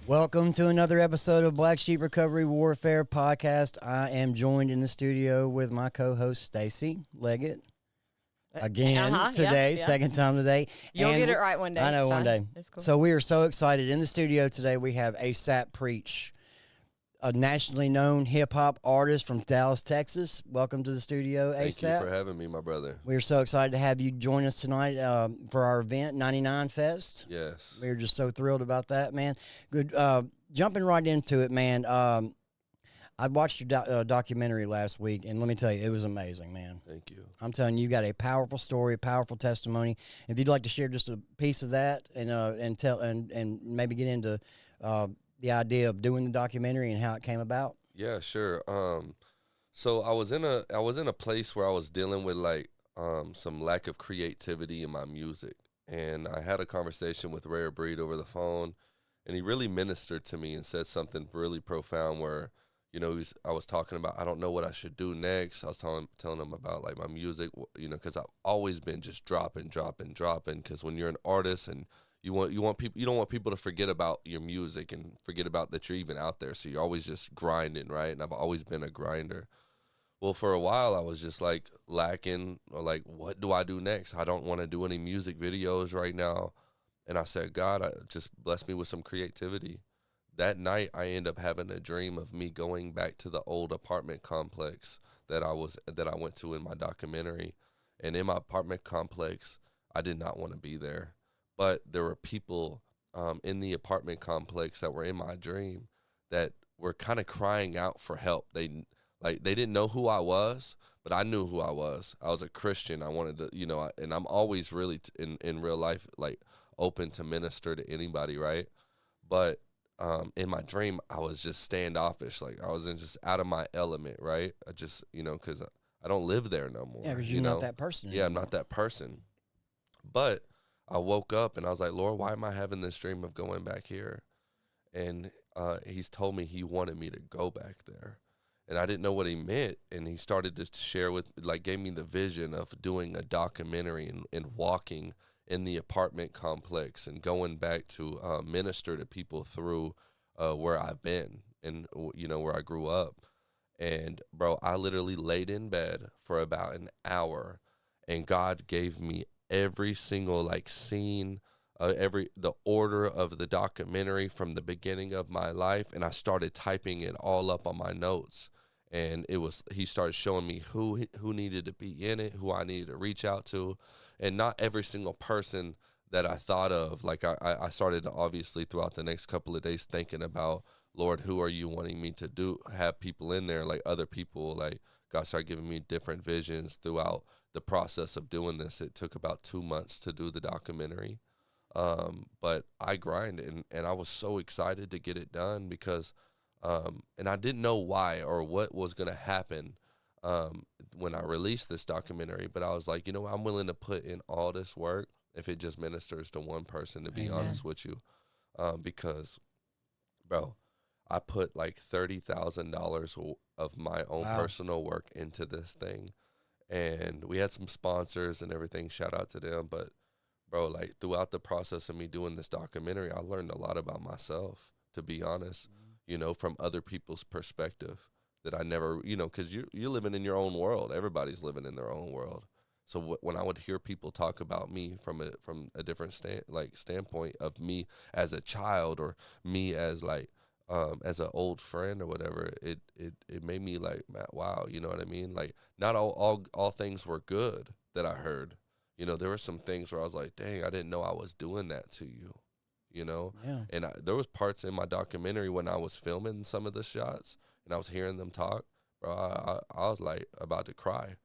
Welcome to another episode of Black Sheep Recovery Warfare Podcast. I am joined in the studio with my co-host Stacy Leggett again today, yeah. second time today. You'll get it right one day. I know, It's one fine. day. It's cool. So we are so excited. In the studio today, we have ASAP Preach, a nationally known hip-hop artist from Dallas, Texas. Welcome to the studio, ASAP. Thank you for having me, my brother. We're so excited to have you join us tonight for our event, 99 Fest. Yes. We're just so thrilled about that, man. Good. Jumping right into it, man. I watched your documentary last week, and let me tell you, it was amazing, man. Thank you. I'm telling you, you got a powerful story, a powerful testimony. If you'd like to share just a piece of that and tell and maybe get into the idea of doing the documentary and how it came about. Yeah, sure. So I was in a place where I was dealing with some lack of creativity in my music, and I had a conversation with Rare Breed over the phone, and he really ministered to me and said something really profound where, you know, I was talking about, I don't know what I should do next. I was telling him about like my music, you know, because I've always been just dropping. Because when you're an artist and you want people, you don't want people to forget about your music and forget about that you're even out there. So you're always just grinding, right? And I've always been a grinder. Well, for a while I was just like lacking, or like, what do I do next? I don't want to do any music videos right now. And I said, God, just bless me with some creativity. That night, I ended up having a dream of me going back to the old apartment complex that I went to in my documentary. And in my apartment complex, I did not want to be there. But there were people in the apartment complex that were in my dream that were kind of crying out for help. They didn't know who I was, but I knew who I was. I was a Christian. I wanted to, you know, and I'm always really in real life like open to minister to anybody, right? But in my dream, I was just standoffish. Like I was just out of my element, right? I just, you know, because I don't live there no more. Yeah, because you're not that person Yeah, I'm anymore. not that person. But I woke up and I was like, Lord, why am I having this dream of going back here? And he's told me he wanted me to go back there. And I didn't know what he meant. And he started to share gave me the vision of doing a documentary and walking in the apartment complex and going back to minister to people through where I've been and, you know, where I grew up. And, bro, I literally laid in bed for about an hour, and God gave me every single, like, scene, the order of the documentary from the beginning of my life, and I started typing it all up on my notes. And he started showing me who needed to be in it, who I needed to reach out to, and not every single person that I thought of. Like I started to obviously throughout the next couple of days thinking about, Lord, who are you wanting me to have people in there, like other people, like God started giving me different visions throughout the process of doing this. It took about 2 months to do the documentary. But I grinded and I was so excited to get it done because and I didn't know why or what was going to happen when I released this documentary, but I was like, you know, I'm willing to put in all this work if it just ministers to one person, to be Amen. honest with you. Because, bro, I put like $30,000 of my own Wow. personal work into this thing. And we had some sponsors and everything. Shout out to them. But, bro, like throughout the process of me doing this documentary, I learned a lot about myself, to be honest. You know, from other people's perspective that I never, you know, because you're living in your own world. Everybody's living in their own world. So when I would hear people talk about me from a different standpoint of me as a child or me as as an old friend or whatever, it made me like, wow, you know what I mean? Like not all things were good that I heard. You know, there were some things where I was like, dang, I didn't know I was doing that to you. You know, Yeah. and there was parts in my documentary when I was filming some of the shots and I was hearing them talk, bro. I was like about to cry,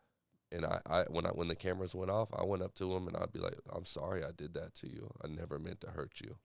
and when the cameras went off, I went up to him and I'd be like, "I'm sorry, I did that to you. I never meant to hurt you."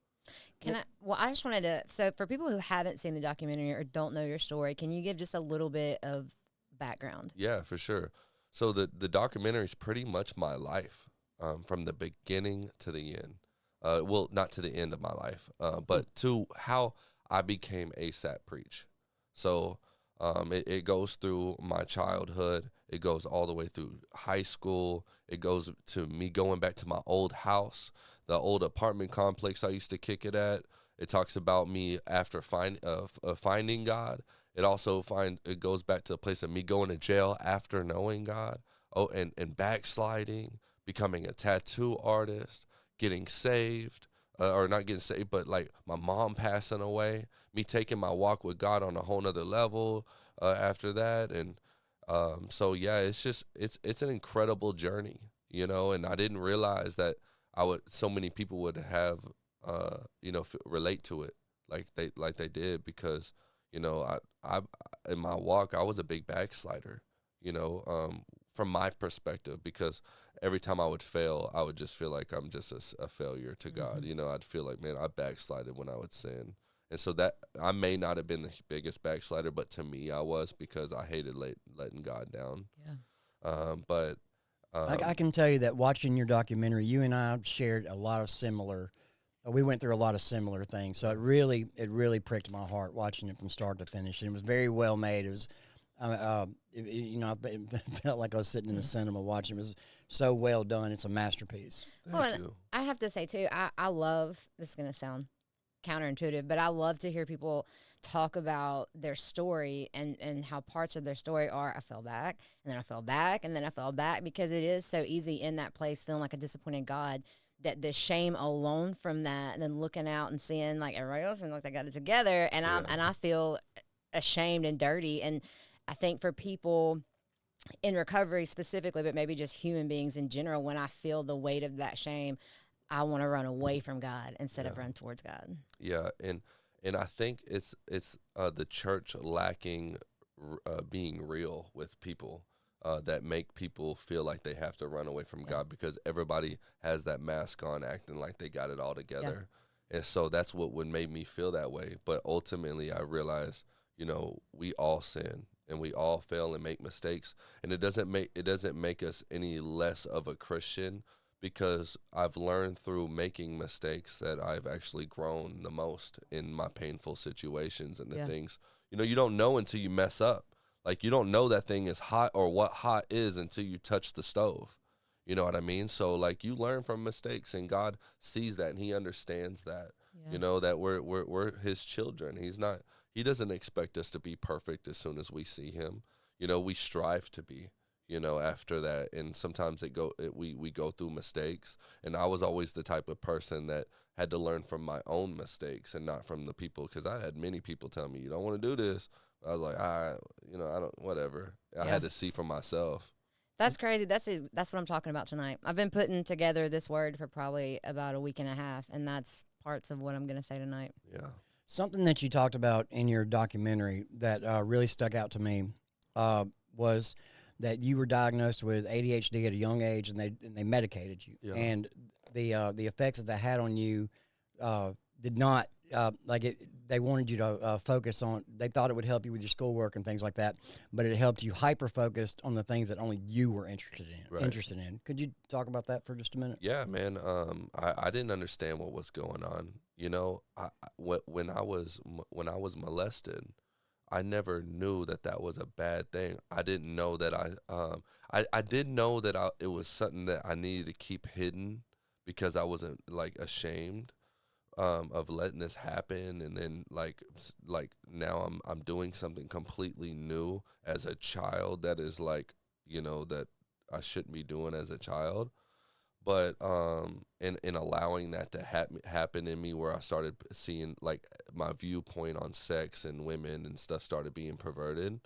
I just wanted to, so for people who haven't seen the documentary or don't know your story, can you give just a little bit of background? Yeah, for sure. So the documentary is pretty much my life, from the beginning to the end. Well, not to the end of my life, but to how I became ASAP Preach. So it goes through my childhood. It goes all the way through high school. It goes to me going back to my old house, the old apartment complex I used to kick it at. It talks about me after finding God. It also it goes back to the place of me going to jail after knowing God. Oh, and backsliding, becoming a tattoo artist, getting saved, or not getting saved, but like my mom passing away, me taking my walk with God on a whole nother level after that. And so yeah, it's an incredible journey, you know, and I didn't realize that so many people would have, relate to it like they did, because, you know, I in my walk, I was a big backslider, you know, from my perspective, because every time I would fail, I would just feel like I'm just a failure to God. You know, I'd feel like, man, I backslided when I would sin. And so that I may not have been the biggest backslider, but to me, I was, because I hated letting God down. Yeah. But I can tell you that watching your documentary, you and I shared a lot of we went through a lot of similar things. So it really pricked my heart watching it from start to finish. And it was very well made. It was, it felt like I was sitting in a cinema watching. It was so well done. It's a masterpiece. thank you. I have to say too, I love, this is going to sound counterintuitive, but I love to hear people talk about their story and how parts of their story are, I fell back, and then I fell back, and then I fell back, because it is so easy in that place feeling like a disappointed God, that the shame alone from that, and then looking out and seeing like everybody else and like they got it together, and I feel ashamed and dirty. And I think for people in recovery specifically, but maybe just human beings in general, when I feel the weight of that shame, I want to run away from God instead of run towards God. Yeah, and I think it's the church lacking being real with people, that make people feel like they have to run away from God, because everybody has that mask on, acting like they got it all together. And so that's what would make me feel that way. But ultimately, I realized, you know, we all sin and we all fail and make mistakes, and it doesn't make us any less of a Christian, because I've learned through making mistakes that I've actually grown the most in my painful situations and the things, you know, you don't know until you mess up. Like, you don't know that thing is hot or what hot is until you touch the stove. You know what I mean? So like, you learn from mistakes, and God sees that and he understands that, you know, that we're his children. He doesn't expect us to be perfect as soon as we see him. You know, we strive to be, you know, after that. And sometimes we go through mistakes. And I was always the type of person that had to learn from my own mistakes and not from the people, because I had many people tell me, you don't want to do this. I was like, I don't, whatever. I had to see for myself. That's crazy. That's what I'm talking about tonight. I've been putting together this word for probably about a week and a half, and that's parts of what I'm going to say tonight. Yeah. Something that you talked about in your documentary that really stuck out to me was that you were diagnosed with ADHD at a young age, and they medicated you, and the effects that had on you did not they wanted you to focus on. They thought it would help you with your schoolwork and things like that, but it helped you hyper focused on the things that only you were interested in. Could you talk about that for just a minute? Yeah, man. I didn't understand what was going on. You know, when I was molested, I never knew that was a bad thing. I didn't know that I did know that it was something that I needed to keep hidden, because I wasn't like ashamed of letting this happen. And then like now I'm doing something completely new as a child that is like, you know, that I shouldn't be doing as a child. But in allowing that to happen in me, where I started seeing like my viewpoint on sex and women and stuff started being perverted.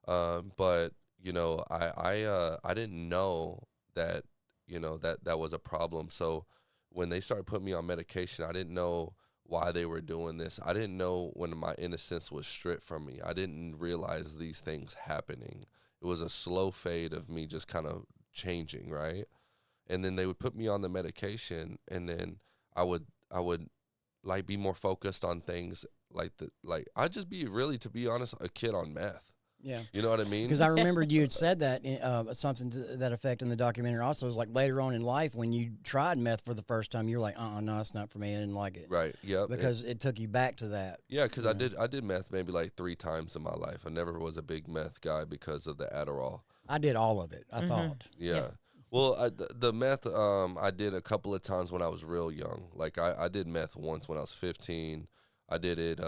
But you know, I didn't know that, you know, that was a problem. So when they started putting me on medication, I didn't know why they were doing this. I didn't know when my innocence was stripped from me. I didn't realize these things happening. It was a slow fade of me just kind of changing, right? And then they would put me on the medication, and then I would like be more focused on things like I'd just be really, to be honest, a kid on meth. Yeah. You know what I mean? Because I remembered you had said that something to that effect in the documentary. Also, it was like later on in life when you tried meth for the first time, you were like, no, it's not for me. I didn't like it. Right. Yeah. Because it took you back to that. Yeah, because I did meth maybe like 3 times in my life. I never was a big meth guy because of the Adderall. I did all of it, I thought. Yeah. Well, the meth, I did a couple of times when I was real young. Like I did meth once when I was 15. I did it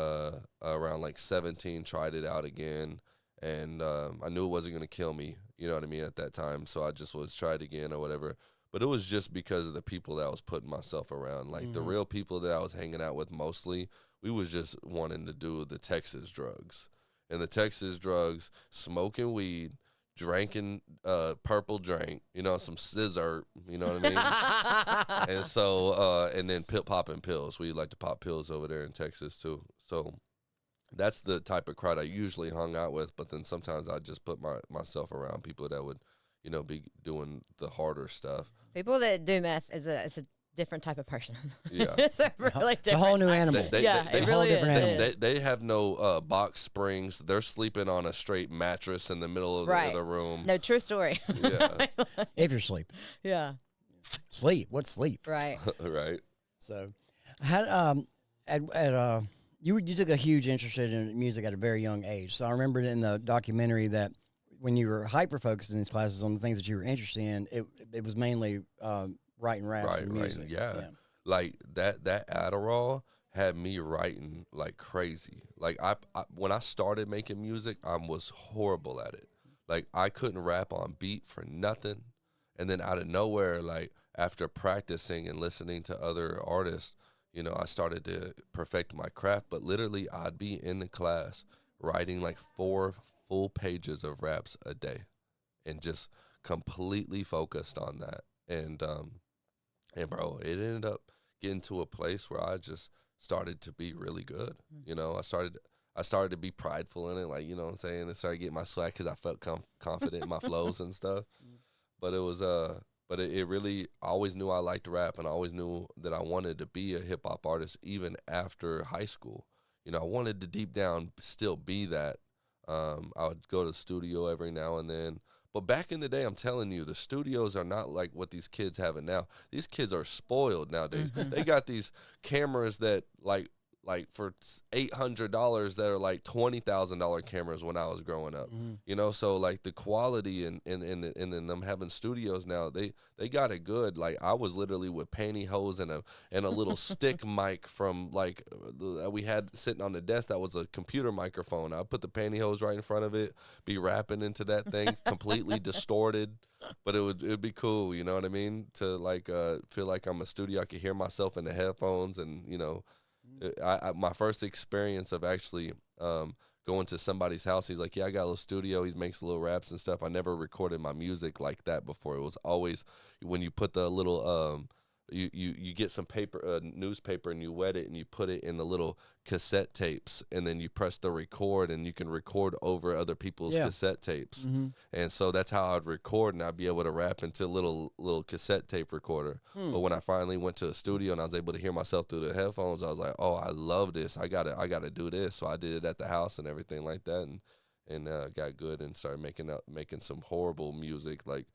around like 17. Tried it out again, and I knew it wasn't gonna kill me. You know what I mean at that time. So I just was tried again or whatever. But it was just because of the people that I was putting myself around. Like the real people that I was hanging out with mostly, we was just wanting to do the Texas drugs. And the Texas drugs, smoking weed, drinking purple drink, you know, some scissor, you know what I mean? And so, and then popping pills. We like to pop pills over there in Texas too. So that's the type of crowd I usually hung out with. But then sometimes I just put myself around people that would, you know, be doing the harder stuff. People that do meth is a different type of person. Yeah. It's a really different It's a whole new type. animal. It really is. They have no box springs. They're sleeping on a straight mattress in the middle of the room. No, true story. Yeah. If you're sleeping. Yeah. Sleep. What's sleep? Right. Right. So, you took a huge interest in music at a very young age. So I remembered in the documentary that when you were hyper focused in these classes on the things that you were interested in, it was mainly writing raps and music. Yeah. Like that Adderall had me writing like crazy. Like I when I started making music, I was horrible at it. Like I couldn't rap on beat for nothing. And then out of nowhere, like after practicing and listening to other artists, you know, I started to perfect my craft. But literally I'd be in the class writing like 4 full pages of raps a day and just completely focused on that. And bro, it ended up getting to a place where I just started to be really good. You know, I started to be prideful in it, like, you know what I'm saying? I started getting my swag because I felt confident in my flows and stuff. But it was, it really, I always knew I liked rap, and I always knew that I wanted to be a hip hop artist even after high school. You know, I wanted to deep down still be that. I would go to the studio every now and then. But back in the day, I'm telling you, the studios are not like what these kids have it now. These kids are spoiled nowadays. They got these cameras that like for $800 that are like $20,000 cameras when I was growing up. You know, so like the quality and them having studios now, they got it good. Like I was literally with pantyhose and a little stick mic from like we had sitting on the desk that was a computer microphone. I put the pantyhose right in front of it, be rapping into that thing, completely distorted. But it'd be cool, you know what I mean? To like feel like I'm a studio. I could hear myself in the headphones, and you know. My first experience of actually going to somebody's house, he's like, yeah, I got a little studio. He makes little raps and stuff. I never recorded my music like that before. It was always when you put the little you get some paper, newspaper, and you wet it and you put it in the little cassette tapes, and then you press the record, and you can record over other people's cassette tapes. And so that's how I'd record, and I'd be able to rap into a little cassette tape recorder. But when I finally went to a studio and I was able to hear myself through the headphones, I was like, oh, I love this. I gotta do this. So I did it at the house and everything like that, and got good and started making some horrible music like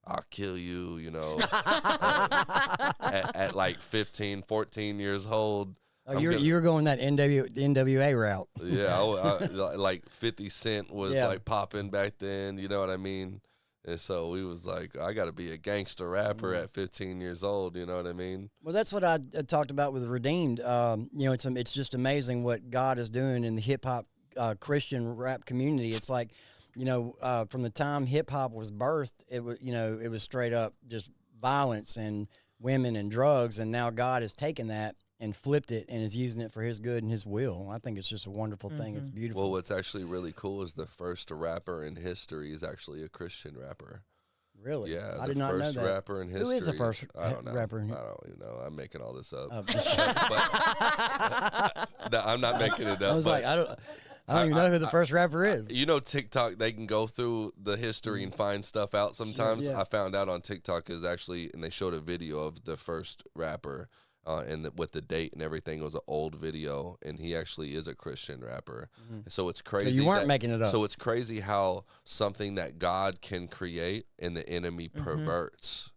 I'll kill you, you know, at like 15, 14 years old. Oh, you were going that NWA route. Yeah, I like 50 Cent was like popping back then, you know what I mean? And so we was like, I got to be a gangster rapper at 15 years old, you know what I mean? Well, that's what I talked about with Redeemed. You know, it's just amazing what God is doing in the hip-hop Christian rap community. It's like, you know, from the time hip hop was birthed, it was straight up just violence and women and drugs, and now God has taken that and flipped it and is using it for His good and His will. I think it's just a wonderful thing. It's beautiful. Well, what's actually really cool is the first rapper in history is actually a Christian rapper. Really? Yeah, I did not know that. The first rapper in history. Who is the first rapper? I don't even know. I'm making all this up. No, I'm not making it up. I was like, I don't even know who the first rapper is. You know, TikTok, they can go through the history and find stuff out sometimes. Sure, yeah. I found out on TikTok is actually, and they showed a video of the first rapper with the date and everything. It was an old video, and he actually is a Christian rapper. So it's crazy. So you weren't making it up. So it's crazy how something that God can create and the enemy perverts.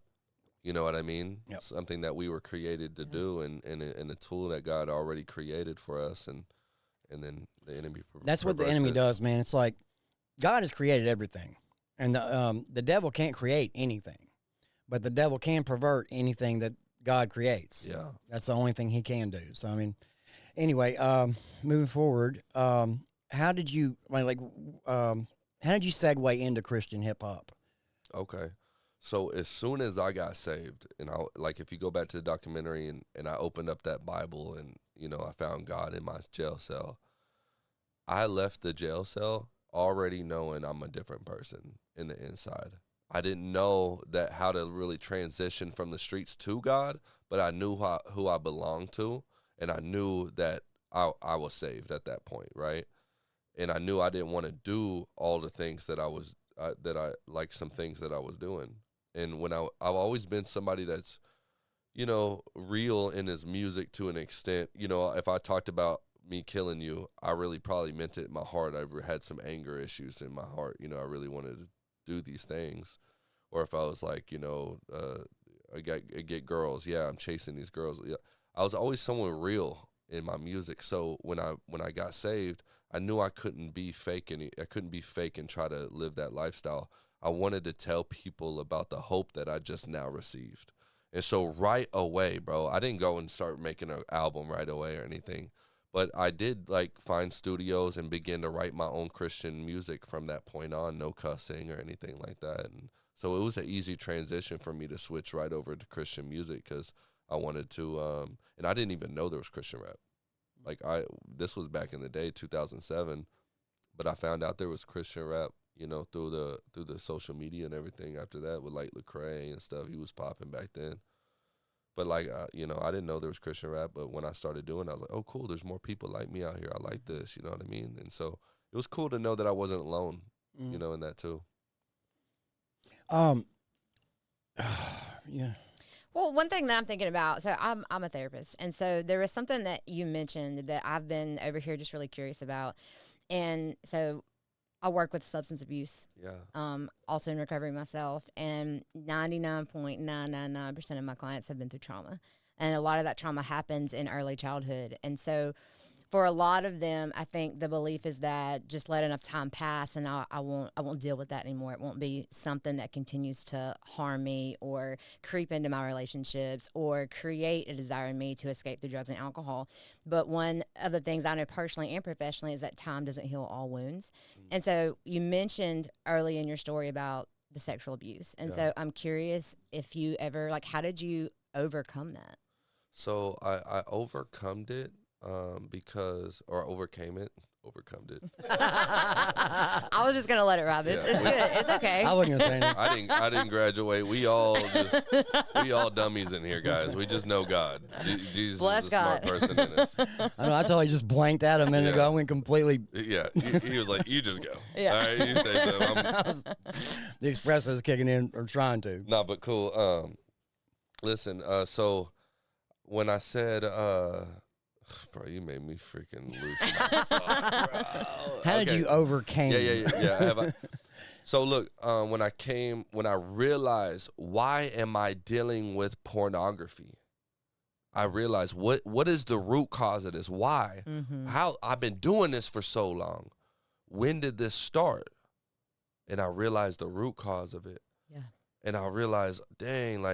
You know what I mean? Yep. Something that we were created to do, and a tool that God already created for us, and then the enemy. That's what the enemy does, man. It's like God has created everything, and the devil can't create anything. but the devil can pervert anything that God creates. Yeah. That's the only thing he can do. So I mean, anyway, moving forward, how did you how did you segue into Christian hip hop? Okay. So as soon as I got saved, and if you go back to the documentary and I opened up that Bible and, I found God in my jail cell, I left the jail cell already knowing I'm a different person in the inside. I didn't know how to really transition from the streets to God, but I knew who I belonged to, and I knew that I was saved at that point, right? And I knew I didn't want to do all the things that some things that I was doing. And I've always been somebody that's, real in his music to an extent. If I talked about me killing you, I really probably meant it in my heart. I had some anger issues in my heart. I really wanted to do these things. Or if I was like, I get girls. Yeah, I'm chasing these girls. Yeah. I was always someone real in my music. So when I got saved, I knew I couldn't be fake and try to live that lifestyle. I wanted to tell people about the hope that I just now received. And so right away, bro, I didn't go and start making an album right away or anything, but I did find studios and begin to write my own Christian music from that point on, no cussing or anything like that. And so it was an easy transition for me to switch right over to Christian music because I wanted to, and I didn't even know there was Christian rap. This was back in the day, 2007, but I found out there was Christian rap, through the social media and everything after that with Lecrae and stuff. He was popping back then. But I didn't know there was Christian rap, but when I started doing it, I was like, oh, cool, there's more people like me out here. I like this, you know what I mean? And so it was cool to know that I wasn't alone, in that too. Yeah. Well, one thing that I'm thinking about, so I'm a therapist, and so there was something that you mentioned that I've been over here just really curious about, and so I work with substance abuse. Yeah. Also in recovery myself, and 99.999% of my clients have been through trauma, and a lot of that trauma happens in early childhood, and so for a lot of them, I think the belief is that just let enough time pass, and I won't deal with that anymore. It won't be something that continues to harm me or creep into my relationships or create a desire in me to escape through drugs and alcohol. But one of the things I know personally and professionally is that time doesn't heal all wounds. And so you mentioned early in your story about the sexual abuse, and so I'm curious if you ever how did you overcome that? So I overcome it. Overcame it. I was just gonna let it ride. It's good. It's okay. I wasn't gonna say anything. I didn't graduate. We all dummies in here, guys. We just know God. Jesus Bless is a smart person in us. I know. I totally just blanked out a minute ago. I went completely. Yeah, he was like, "You just go." Yeah. All right, you say so. The espresso's kicking in or trying to. No, but cool. Listen. So when I said, bro, you made me freaking lose my thought, bro. How did you overcome? Yeah. So look, when I realized, why am I dealing with pornography? I realized what is the root cause of this? Why? Mm-hmm. How I've been doing this for so long. When did this start? And I realized the root cause of it. Yeah. And I realized, dang,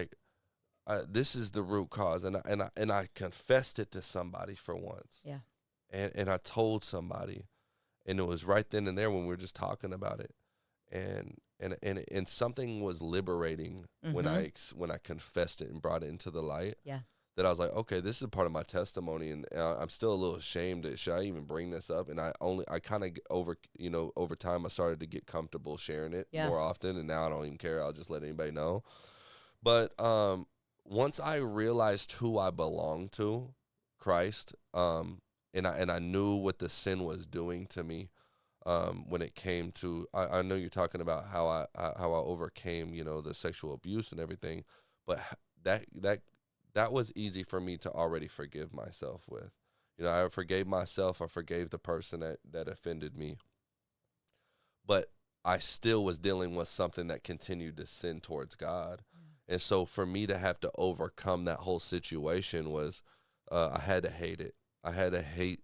this is the root cause, and I confessed it to somebody for once. Yeah. And I told somebody, and it was right then and there when we were just talking about it, and something was liberating when I confessed it and brought it into the light. Yeah. That I was like, okay, this is part of my testimony, and I'm still a little ashamed. Should I even bring this up? And I kind of over time I started to get comfortable sharing it more often, and now I don't even care. I'll just let anybody know. But once I realized who I belonged to, Christ, and I knew what the sin was doing to me, when it came to, I know you're talking about how I overcame, the sexual abuse and everything, but that was easy for me to already forgive myself with. I forgave myself. I forgave the person that offended me, but I still was dealing with something that continued to sin towards God. And so for me to have to overcome that whole situation was, I had to hate it. I had to hate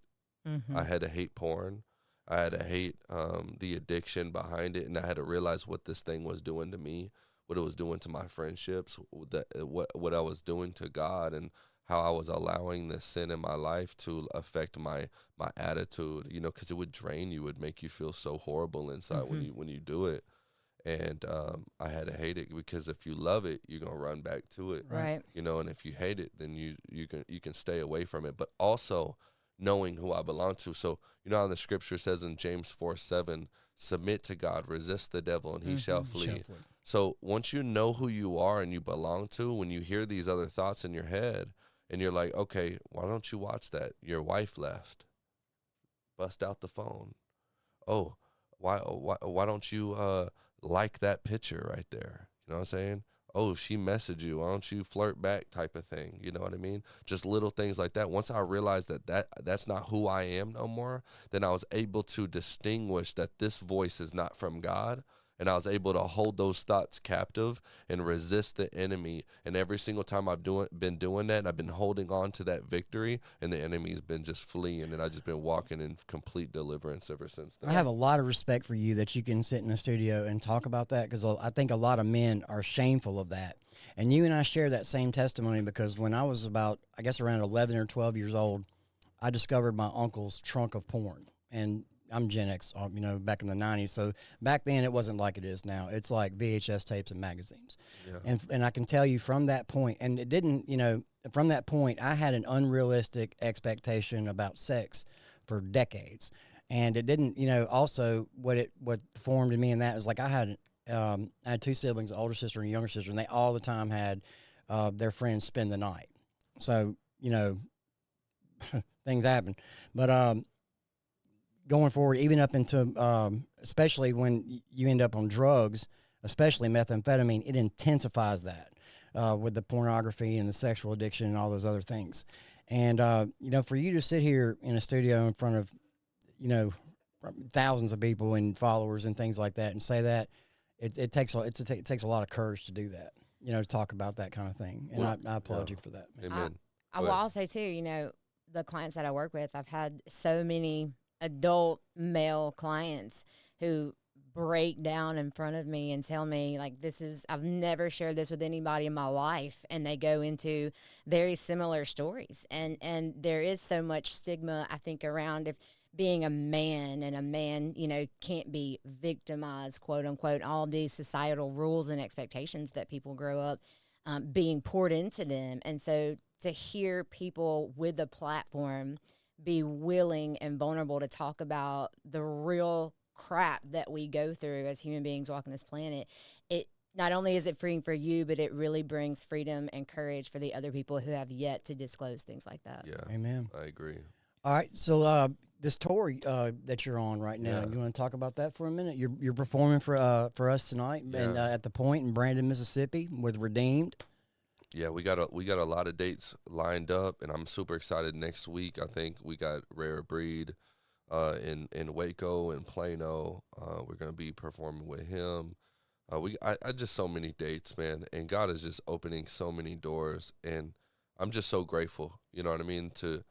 porn. I had to hate the addiction behind it, and I had to realize what this thing was doing to me, what it was doing to my friendships, what I was doing to God, and how I was allowing the sin in my life to affect my attitude, you know, because it would drain you, would make you feel so horrible inside when you do it. And I had to hate it, because if you love it, you're gonna run back to it, Right. you know. And if you hate it, then you can stay away from it. But also knowing who I belong to. So you know how the scripture says in James 4:7, submit to God, resist the devil, and he shall flee. So once you know who you are and you belong to, when you hear these other thoughts in your head, and you're like, okay, why don't you watch that? Your wife left. Bust out the phone. Oh, why don't you like that picture right there? You know what I'm saying? Oh, she messaged you. Why don't you flirt back, type of thing? You know what I mean? Just little things like that. Once I realized that's not who I am no more, then I was able to distinguish that this voice is not from God. And I was able to hold those thoughts captive and resist the enemy. And every single time I've been doing that, and I've been holding on to that victory, and the enemy's been just fleeing, and I've just been walking in complete deliverance ever since then. I have a lot of respect for you that you can sit in the studio and talk about that, because I think a lot of men are shameful of that. And you and I share that same testimony, because when I was about, I guess, around 11 or 12 years old, I discovered my uncle's trunk of porn. And I'm Gen X, you know, back in the 90s. So back then it wasn't like it is now. It's like VHS tapes and magazines. Yeah. And I can tell you from that point, and it didn't, you know, from that point, I had an unrealistic expectation about sex for decades. And it didn't, you know, also what formed in me in that was like I had two siblings, an older sister and a younger sister, and they all the time had their friends spend the night. So, you know, things happen. But going forward, even up into, especially when you end up on drugs, especially methamphetamine, it intensifies that with the pornography and the sexual addiction and all those other things. And, you know, for you to sit here in a studio in front of, you know, thousands of people and followers and things like that and say that, it takes a lot of courage to do that, you know, to talk about that kind of thing. And I applaud you for that. Amen. I'll say too, you know, the clients that I work with, I've had so many adult male clients who break down in front of me and tell me, like, I've never shared this with anybody in my life, and they go into very similar stories, and there is so much stigma, I think, around if being a man, and a man, you know, can't be victimized, quote unquote, all these societal rules and expectations that people grow up being poured into them. And so to hear people with a platform be willing and vulnerable to talk about the real crap that we go through as human beings walking this planet, it not only is it freeing for you, but it really brings freedom and courage for the other people who have yet to disclose things like that. Yeah. Amen. I agree. All right. So this tour that you're on right now, Yeah. you want to talk about that for a minute? You're performing for us tonight, and at the Point in Brandon, Mississippi, with Redeemed. Yeah, we got a lot of dates lined up, and I'm super excited. Next week, I think we got Rare Breed in Waco and Plano. We're gonna be performing with him. I just so many dates, man, and God is just opening so many doors, and I'm just so grateful. You know what I mean, to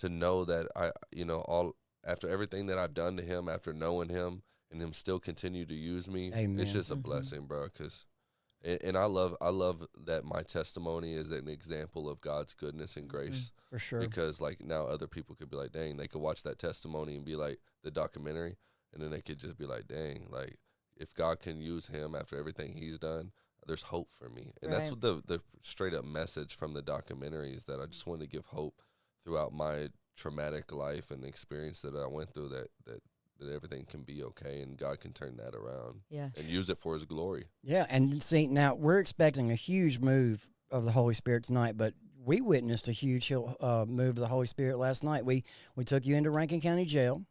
know that all after everything that I've done to him, after knowing him, and him still continue to use me. Amen. It's just a blessing, bro. And I love that my testimony is an example of God's goodness and grace. For sure. Because like now other people could be like, dang, they could watch that testimony and be like the documentary, and then they could just be like, dang, like if God can use him after everything he's done, there's hope for me. And that's what the straight up message from the documentary is, that I just want to give hope throughout my traumatic life and the experience that I went through, that everything can be okay, and God can turn that around, and use it for his glory. Yeah, and see, now we're expecting a huge move of the Holy Spirit tonight, but we witnessed a huge move of the Holy Spirit last night. We took you into Rankin County Jail,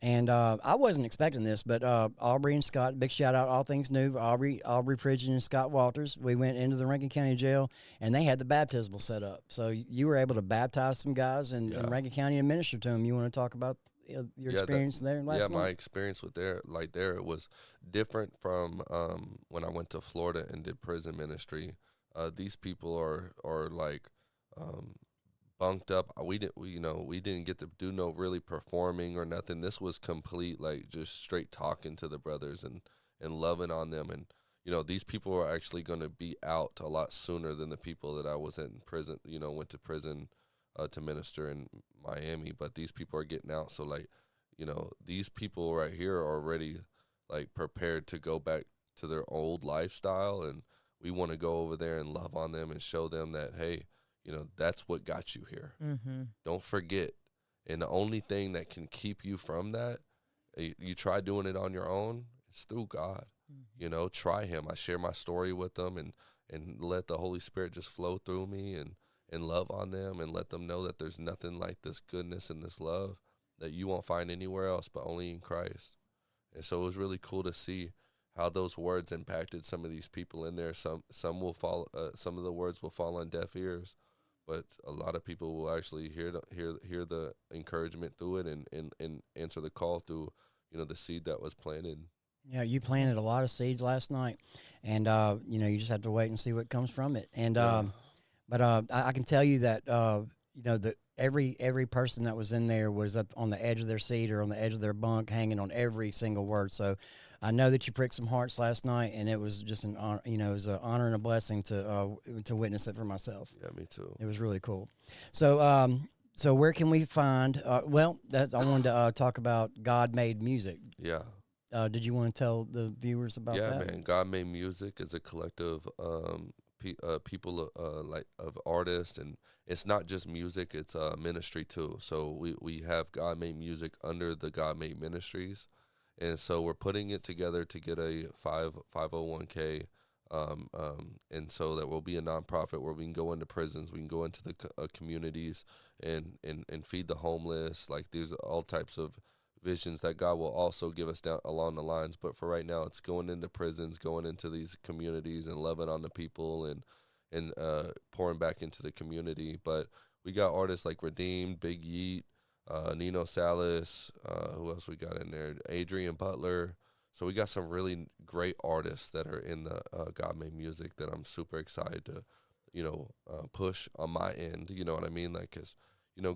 and I wasn't expecting this, but Aubrey and Scott, big shout out, All Things New, Aubrey Pridgeon and Scott Walters, we went into the Rankin County Jail, and they had the baptismal set up. So you were able to baptize some guys in Rankin County and minister to them. You want to talk about your experience there last night? My experience with there it was different from when I went to Florida and did prison ministry. These people are like bunked up. We didn't get to do no really performing or nothing. This was complete, like just straight talking to the brothers and loving on them. And these people are actually going to be out a lot sooner than the people that I was in prison, went to prison to minister in Miami. But these people are getting out. So, like, these people right here are already, like, prepared to go back to their old lifestyle. And we want to go over there and love on them and show them that, hey, that's what got you here. Mm-hmm. Don't forget. And the only thing that can keep you from that, you try doing it on your own, it's through God. Try him. I share my story with them and let the Holy Spirit just flow through me and love on them and let them know that there's nothing like this goodness and this love that you won't find anywhere else but only in Christ. And so it was really cool to see how those words impacted some of these people in there. Some will fall. Some of the words will fall on deaf ears, but a lot of people will actually hear the encouragement through it and answer the call through the seed that was planted. Yeah, you planted a lot of seeds last night, and you just have to wait and see what comes from it. And but I can tell you that that every person that was in there was on the edge of their seat or on the edge of their bunk, hanging on every single word. So I know that you pricked some hearts last night, and it was just an honor. It was an honor and a blessing to witness it for myself. Yeah, me too. It was really cool. So so where can we find? I wanted to talk about God Made Music. Yeah. Did you want to tell the viewers about that? Yeah, man. God Made Music is a collective people of artists, and it's not just music, it's ministry too. So we have God Made Music under the God Made Ministries, and so we're putting it together to get a 501k, and so that we'll be a nonprofit where we can go into prisons, we can go into the communities and feed the homeless. Like, there's all types of visions that God will also give us down along the lines. But for right now, it's going into prisons, going into these communities and loving on the people and pouring back into the community. But we got artists like Redeemed, Big Yeet, Nino Salas, who else we got in there? Adrian Butler. So we got some really great artists that are in the God Made Music that I'm super excited to, push on my end. You know what I mean? Like, 'cause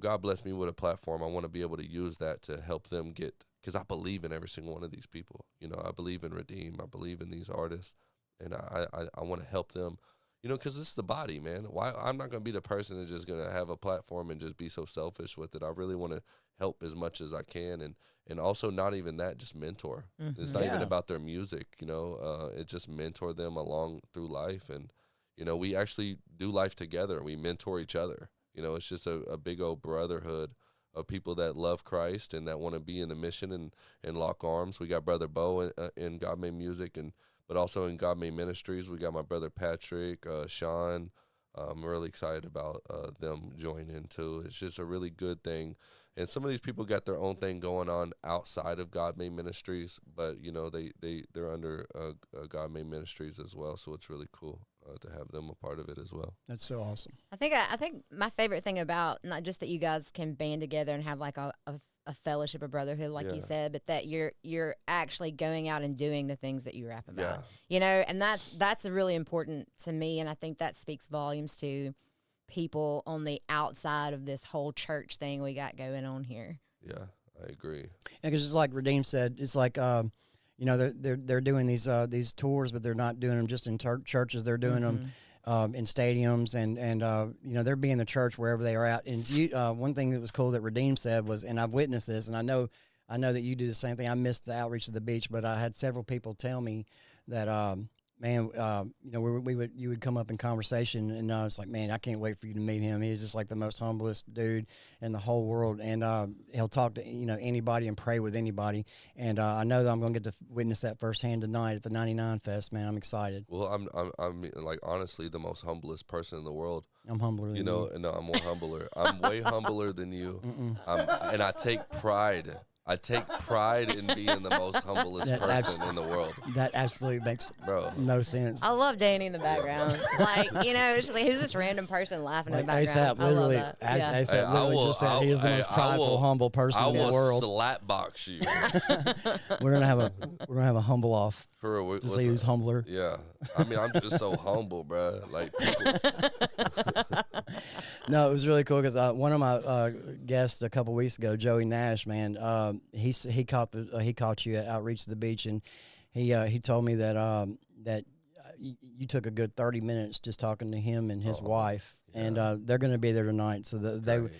God blessed me with a platform. I want to be able to use that to help them get, because I believe in every single one of these people. I believe in Redeem. I believe in these artists, and I want to help them, because it's the body, man. Why I'm not going to be the person that's just going to have a platform and just be so selfish with it. I really want to help as much as I can, and also not even that, just mentor. Mm-hmm. It's not even about their music, it just mentor them along through life. And, we actually do life together. We mentor each other. It's just a big old brotherhood of people that love Christ and that want to be in the mission and lock arms. We got Brother Bo in God Made Music, but also in God Made Ministries. We got my brother Patrick, Sean. I'm really excited about them joining too. It's just a really good thing. And some of these people got their own thing going on outside of God Made Ministries, but they're under God Made Ministries as well. So it's really cool to have them a part of it as well. That's so awesome. I think my favorite thing about, not just that you guys can band together and have like a fellowship, a brotherhood, like you said, but that you're actually going out and doing the things that you rap about. And that's really important to me, and I think that speaks volumes to people on the outside of this whole church thing we got going on here. Yeah, I agree. Because it's like Redeem said, it's like they're doing these tours, but they're not doing them just in churches. They're doing them in stadiums, and they're being the church wherever they are at. And one thing that was cool that Redeem said was, and I've witnessed this, and I know that you do the same thing. I missed the outreach to the beach, but I had several people tell me that you would come up in conversation, and I was like, man, I can't wait for you to meet him. He's just like the most humblest dude in the whole world, and he'll talk to anybody and pray with anybody. And I know that I'm going to get to witness that firsthand tonight at the 99 Fest. Man, I'm excited. Well, I'm like honestly the most humblest person in the world. I'm humbler than you. No, I'm more humbler. I'm way humbler than you. And I take pride. In being the most humblest person in the world. That absolutely makes no sense. I love Danny in the background. It's like, who's this random person laughing in the background? ASAP literally, ASAP literally just said he is the most prideful, humble person in the world. I will slapbox you. We're gonna have a humble off. For real, to see who's humbler. Yeah, I mean, I'm just so humble, bro. Like, people. No, it was really cool because one of my guests a couple weeks ago, Joey Nash, man, he caught you at Outreach to the Beach, and he told me that you took a good 30 minutes just talking to him and his Oh, wife, yeah. and they're going to be there tonight. So Great.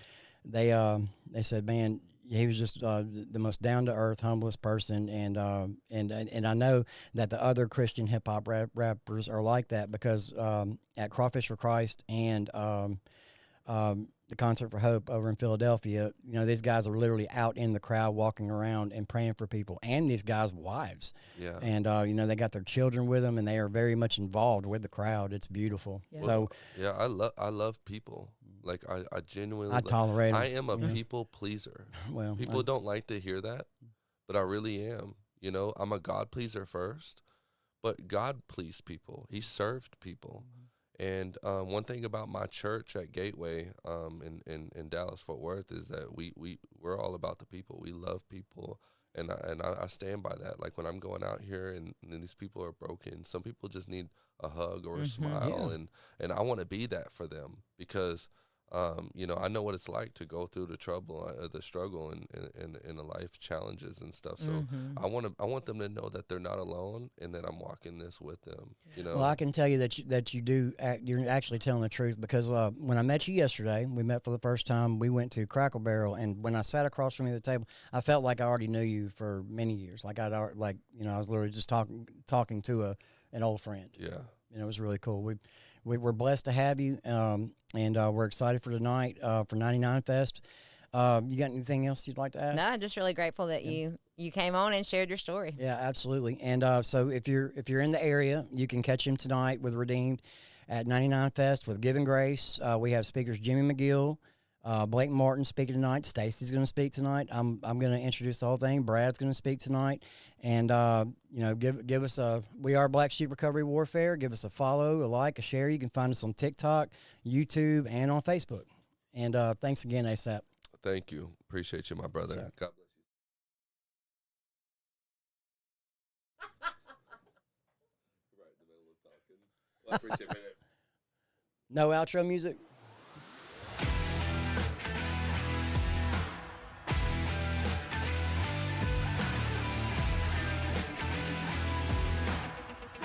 they said, man, he was just the most down to earth, humblest person, and I know that the other Christian hip hop rappers are like that because at Crawfish for Christ and the Concert for Hope over in Philadelphia, you know, these guys are literally out in the crowd walking around and praying for people, and these guys' wives. Yeah. And, you know, they got their children with them, and they are very much involved with the crowd. It's beautiful. Yeah. So Yeah, I love people. Like I genuinely I tolerate them. I am a Yeah. people pleaser. Well, People don't like to hear that, but I really am. You know, I'm a God pleaser first, but God pleased people. He served people. And one thing about my church at Gateway in Dallas Fort Worth is that we're all about the people. We love people, and I stand by that. Like when I'm going out here and these people are broken, some people just need a hug or a smile, Yeah. and I want to be that for them because you know, I know what it's like to go through the trouble, the struggle, and the life challenges and stuff. So I want them to know that they're not alone, and that I'm walking this with them. You know. Well, I can tell you that you do. You're actually telling the truth because when I met you yesterday, we met for the first time. We went to Crackle Barrel, and when I sat across from you at the table, I felt like I already knew you for many years. Like I was literally just talking to an old friend. Yeah. And it was really cool. We're blessed to have you, and we're excited for tonight for 99 Fest. You got anything else you'd like to add? No, I'm just really grateful that you came on and shared your story. Yeah, absolutely. And so if you're in the area, you can catch him tonight with Redeemed at 99 Fest with Giving Grace. We have speakers Jimmy McGill, Blake Martin speaking tonight. Stacy's going to speak tonight. I'm going to introduce the whole thing. Brad's going to speak tonight. And you know, give us we are Black Sheep Recovery Warfare. Give us a follow, a like, a share. You can find us on TikTok, YouTube, and on Facebook. And thanks again, ASAP. Thank you. Appreciate you, my brother. Yes, God bless you. Right in the middle of talking. Well, I appreciate it. No outro music?